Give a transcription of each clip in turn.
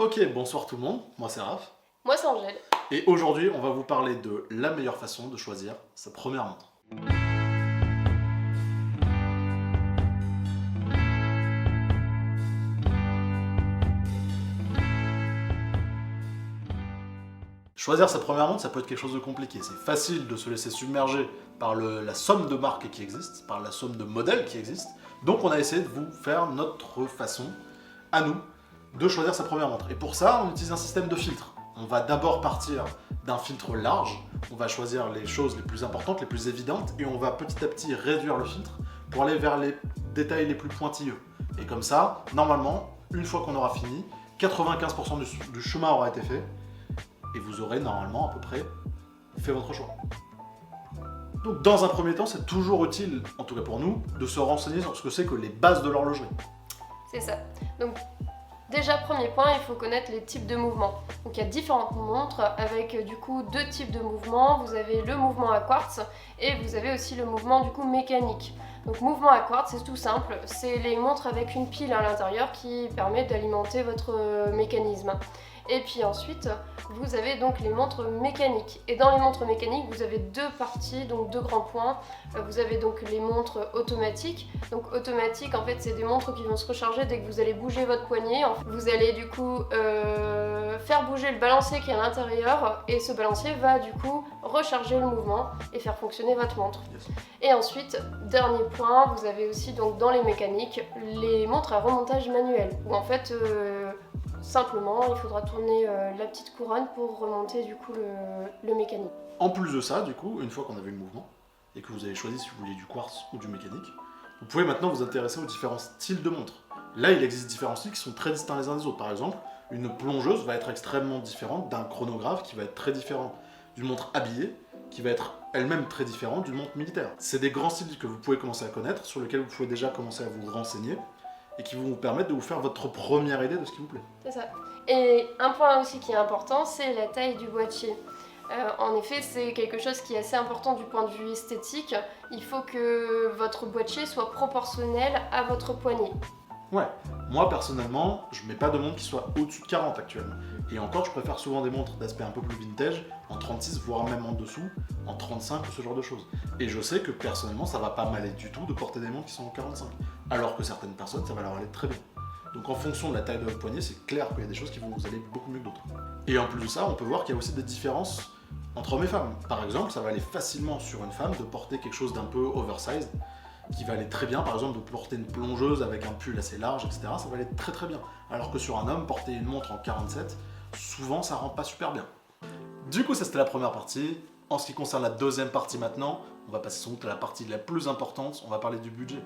Ok, bonsoir tout le monde, moi c'est Raph. Moi, c'est Angèle. Et aujourd'hui, on va vous parler de la meilleure façon de choisir sa première montre. Choisir sa première montre, ça peut être quelque chose de compliqué. C'est facile de se laisser submerger par la somme de marques qui existent, par la somme de modèles qui existent. Donc on a essayé de vous faire notre façon, à nous, de choisir sa première montre. Et pour ça, on utilise un système de filtres. On va d'abord partir d'un filtre large, on va choisir les choses les plus importantes, les plus évidentes, et on va petit à petit réduire le filtre pour aller vers les détails les plus pointilleux. Et comme ça, normalement, une fois qu'on aura fini, 95% du chemin aura été fait, et vous aurez normalement à peu près fait votre choix. Donc dans un premier temps, c'est toujours utile, en tout cas pour nous, de se renseigner sur ce que c'est que les bases de l'horlogerie. C'est ça. Donc, déjà, premier point, il faut connaître les types de mouvements. Donc, il y a différentes montres avec du coup deux types de mouvements. Vous avez le mouvement à quartz et vous avez aussi le mouvement du coup mécanique. Donc, mouvement à quartz, c'est tout simple. C'est les montres avec une pile à l'intérieur qui permet d'alimenter votre mécanisme. Et puis ensuite, vous avez donc les montres mécaniques. Et dans les montres mécaniques, vous avez deux parties, donc deux grands points. Vous avez donc les montres automatiques. Donc automatiques, en fait, c'est des montres qui vont se recharger dès que vous allez bouger votre poignet. Vous allez du coup faire bouger le balancier qui est à l'intérieur. Et ce balancier va du coup recharger le mouvement et faire fonctionner votre montre. Yes. Et ensuite, dernier point, vous avez aussi donc dans les mécaniques, les montres à remontage manuel. Où en fait... simplement, il faudra tourner la petite couronne pour remonter du coup le mécanique. En plus de ça, du coup, une fois qu'on a vu le mouvement, et que vous avez choisi si vous voulez du quartz ou du mécanique, vous pouvez maintenant vous intéresser aux différents styles de montres. Là, il existe différents styles qui sont très distincts les uns des autres. Par exemple, une plongeuse va être extrêmement différente d'un chronographe qui va être très différent d'une montre habillée, qui va être elle-même très différente d'une montre militaire. C'est des grands styles que vous pouvez commencer à connaître, sur lesquels vous pouvez déjà commencer à vous renseigner, et qui vont vous permettre de vous faire votre première idée de ce qui vous plaît. C'est ça. Et un point aussi qui est important, c'est la taille du boîtier. En effet, c'est quelque chose qui est assez important du point de vue esthétique. Il faut que votre boîtier soit proportionnel à votre poignet. Ouais, moi personnellement, je mets pas de montre qui soit au-dessus de 40 actuellement. Et encore, je préfère souvent des montres d'aspect un peu plus vintage, en 36, voire même en dessous, en 35 ou ce genre de choses. Et je sais que personnellement, ça va pas m'aller du tout de porter des montres qui sont en 45. Alors que certaines personnes, ça va leur aller très bien. Donc en fonction de la taille de votre poignet, c'est clair qu'il y a des choses qui vont vous aller beaucoup mieux que d'autres. Et en plus de ça, on peut voir qu'il y a aussi des différences entre hommes et femmes. Par exemple, ça va aller facilement sur une femme de porter quelque chose d'un peu oversized, qui va aller très bien, par exemple de porter une plongeuse avec un pull assez large, etc. Ça va aller très très bien. Alors que sur un homme, porter une montre en 47, souvent ça rend pas super bien. Du coup, ça c'était la première partie. En ce qui concerne la deuxième partie maintenant, on va passer sans doute à la partie la plus importante, on va parler du budget.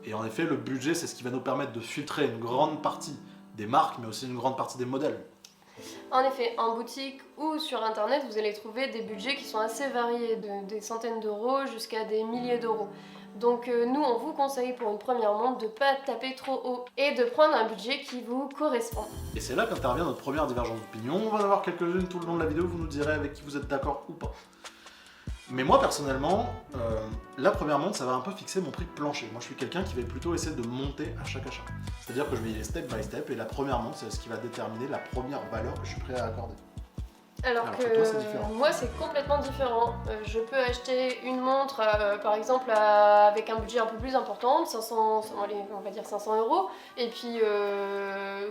Et en effet, le budget, c'est ce qui va nous permettre de filtrer une grande partie des marques, mais aussi une grande partie des modèles. En effet, en boutique ou sur internet, vous allez trouver des budgets qui sont assez variés, des centaines d'euros jusqu'à des milliers d'euros. Donc nous, on vous conseille pour une première montre de ne pas taper trop haut et de prendre un budget qui vous correspond. Et c'est là qu'intervient notre première divergence d'opinion. On va en avoir quelques-unes tout le long de la vidéo, vous nous direz avec qui vous êtes d'accord ou pas. Mais moi personnellement, la première montre, ça va un peu fixer mon prix de plancher. Moi je suis quelqu'un qui va plutôt essayer de monter à chaque achat. C'est-à-dire que je vais y aller step by step et la première montre, c'est ce qui va déterminer la première valeur que je suis prêt à accorder. Alors que toi, c'est différent. moi, c'est complètement différent. Je peux acheter une montre, par exemple, avec un budget un peu plus important, 500, allez, on va dire 500 euros, et puis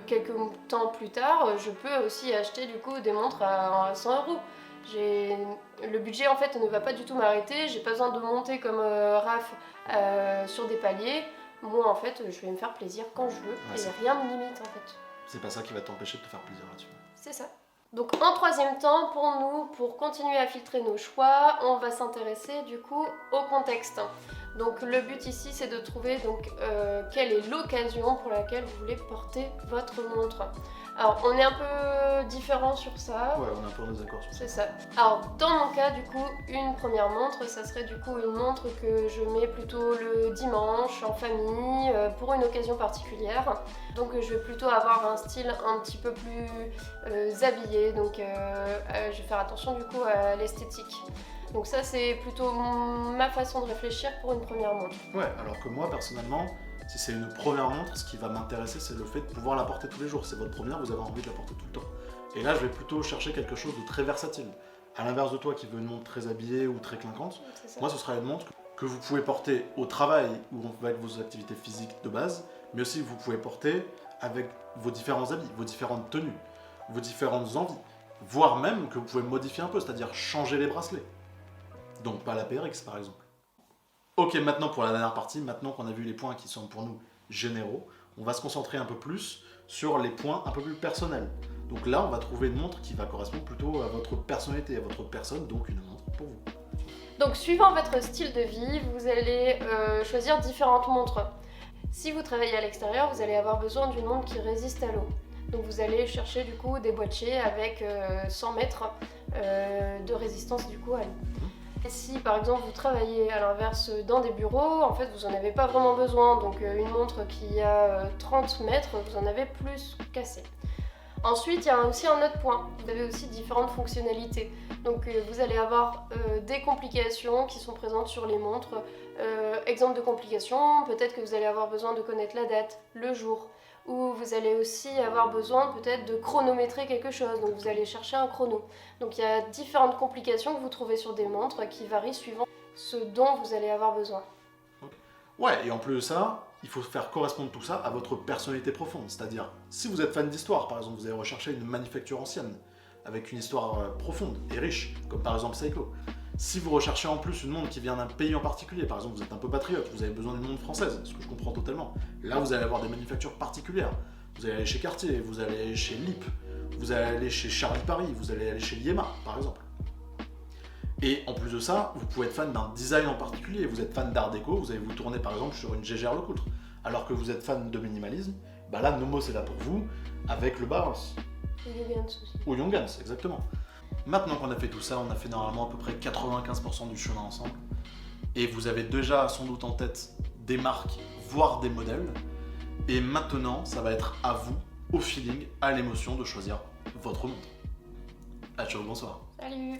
quelques temps plus tard, je peux aussi acheter du coup des montres à 100 euros. Le budget en fait ne va pas du tout m'arrêter, j'ai pas besoin de monter comme Raph sur des paliers. Moi en fait, je vais me faire plaisir quand je veux, et rien me limite en fait. C'est pas ça qui va t'empêcher de te faire plaisir là-dessus. C'est ça. Donc en troisième temps, pour nous, pour continuer à filtrer nos choix, on va s'intéresser du coup au contexte. Donc le but ici, c'est de trouver donc, quelle est l'occasion pour laquelle vous voulez porter votre montre. Alors on est un peu différent sur ça. Ouais, on est un peu en désaccord sur ça. C'est ça. Alors dans mon cas, du coup, une première montre, ça serait du coup une montre que je mets plutôt le dimanche en famille pour une occasion particulière. Donc je vais plutôt avoir un style un petit peu plus habillé, donc je vais faire attention du coup à l'esthétique. Donc ça c'est plutôt ma façon de réfléchir pour une première montre. Ouais, alors que moi personnellement, Si c'est une première montre, ce qui va m'intéresser, c'est le fait de pouvoir la porter tous les jours. C'est votre première, vous avez envie de la porter tout le temps. Et là, je vais plutôt chercher quelque chose de très versatile. À l'inverse de toi qui veux une montre très habillée ou très clinquante, moi ce sera une montre que vous pouvez porter au travail ou avec vos activités physiques de base, mais aussi que vous pouvez porter avec vos différents habits, vos différentes tenues, vos différentes envies, voire même que vous pouvez modifier un peu, c'est-à-dire changer les bracelets. Donc pas la PRX par exemple. Ok, maintenant pour la dernière partie, maintenant qu'on a vu les points qui sont pour nous généraux, on va se concentrer un peu plus sur les points un peu plus personnels. Donc là, on va trouver une montre qui va correspondre plutôt à votre personnalité, à votre personne, donc une montre pour vous. Donc suivant votre style de vie, vous allez choisir différentes montres. Si vous travaillez à l'extérieur, vous allez avoir besoin d'une montre qui résiste à l'eau. Donc vous allez chercher du coup des boîtiers avec 100 mètres de résistance du coup à l'eau. Et si par exemple vous travaillez à l'inverse dans des bureaux, en fait vous n'en avez pas vraiment besoin. Donc une montre qui a 30 mètres, vous en avez plus qu'assez. Ensuite, il y a aussi un autre point. Vous avez aussi différentes fonctionnalités. Donc vous allez avoir des complications qui sont présentes sur les montres. Exemple de complications, peut-être que vous allez avoir besoin de connaître la date, le jour, ou vous allez aussi avoir besoin peut-être de chronométrer quelque chose, donc vous allez chercher un chrono. Donc il y a différentes complications que vous trouvez sur des montres qui varient suivant ce dont vous allez avoir besoin. Ouais, et en plus de ça, il faut faire correspondre tout ça à votre personnalité profonde. C'est-à-dire, si vous êtes fan d'histoire, par exemple, vous allez rechercher une manufacture ancienne, avec une histoire profonde et riche, comme par exemple Seiko. Si vous recherchez en plus une montre qui vient d'un pays en particulier, par exemple vous êtes un peu patriote, vous avez besoin d'une montre française, ce que je comprends totalement. Là vous allez avoir des manufactures particulières. Vous allez aller chez Cartier, vous allez aller chez Lip, vous allez aller chez Charlie Paris, vous allez aller chez Liema par exemple. Et en plus de ça, vous pouvez être fan d'un design en particulier. Vous êtes fan d'art déco, vous allez vous tourner par exemple sur une Jaeger LeCoultre. Alors que vous êt fan de minimalisme, bah là Nomos est là pour vous avec le Barros. Ou Youngans aussi. Ou Youngans, exactement. Maintenant qu'on a fait tout ça, on a fait normalement à peu près 95% du chemin ensemble. Et vous avez déjà sans doute en tête des marques, voire des modèles. Et maintenant, ça va être à vous, au feeling, à l'émotion, de choisir votre montre. Ah, ciao, bonsoir. Salut!